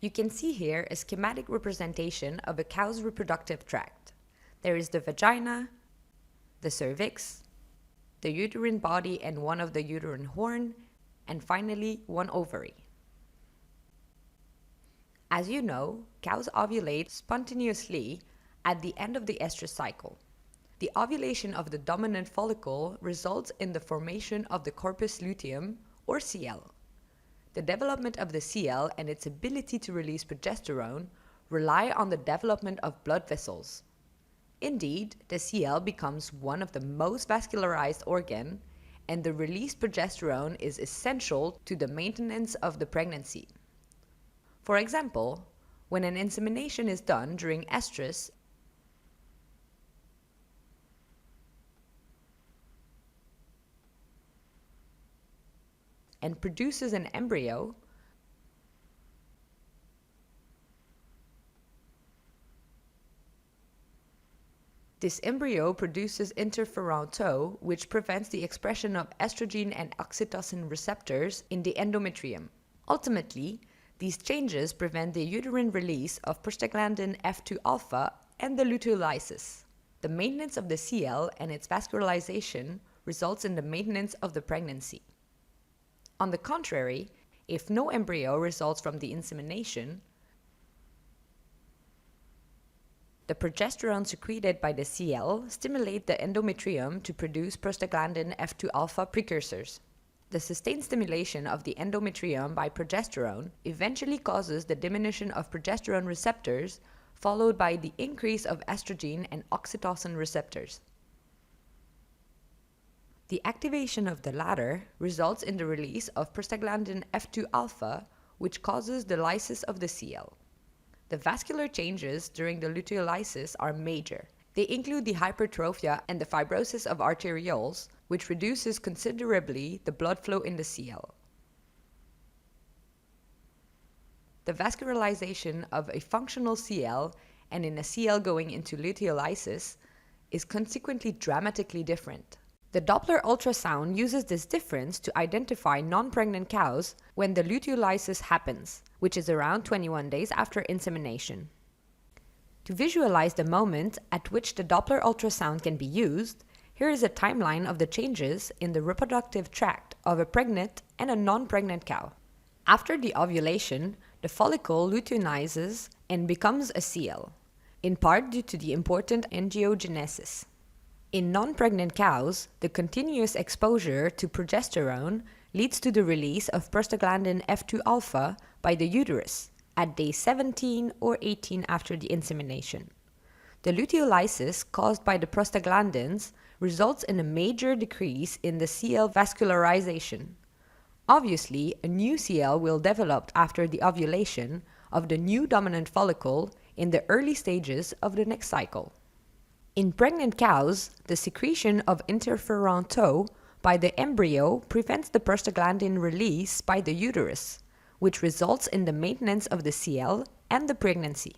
You can see here a schematic representation of a cow's reproductive tract. There is the vagina, the cervix, the uterine body and one of the uterine horn, and finally one ovary. As you know, cows ovulate spontaneously at the end of the estrous cycle. The ovulation of the dominant follicle results in the formation of the corpus luteum, or CL. The development of the CL and its ability to release progesterone rely on the development of blood vessels. Indeed, the CL becomes one of the most vascularized organ, and the released progesterone is essential to the maintenance of the pregnancy. For example, when an insemination is done during estrus, and produces an embryo, this embryo produces interferon tau, which prevents the expression of estrogen and oxytocin receptors in the endometrium. Ultimately, these changes prevent the uterine release of prostaglandin F2 alpha and the luteolysis. The maintenance of the CL and its vascularization results in the maintenance of the pregnancy. On the contrary, if no embryo results from the insemination, the progesterone secreted by the CL stimulate the endometrium to produce prostaglandin F2 alpha precursors. The sustained stimulation of the endometrium by progesterone eventually causes the diminution of progesterone receptors, followed by the increase of estrogen and oxytocin receptors. The activation of the latter results in the release of prostaglandin F2 alpha, which causes the lysis of the CL. The vascular changes during the luteolysis are major. They include the hypertrophy and the fibrosis of arterioles, which reduces considerably the blood flow in the CL. The vascularization of a functional CL and in a CL going into luteolysis is consequently dramatically different. The Doppler ultrasound uses this difference to identify non-pregnant cows when the luteolysis happens, which is around 21 days after insemination. To visualize the moment at which the Doppler ultrasound can be used, here is a timeline of the changes in the reproductive tract of a pregnant and a non-pregnant cow. After the ovulation, the follicle luteinizes and becomes a CL, in part due to the important angiogenesis. In non-pregnant cows, the continuous exposure to progesterone leads to the release of prostaglandin F2 alpha by the uterus at day 17 or 18 after the insemination. The luteolysis caused by the prostaglandins results in a major decrease in the CL vascularization. Obviously, a new CL will develop after the ovulation of the new dominant follicle in the early stages of the next cycle. In pregnant cows, the secretion of interferon tau by the embryo prevents the prostaglandin release by the uterus, which results in the maintenance of the CL and the pregnancy.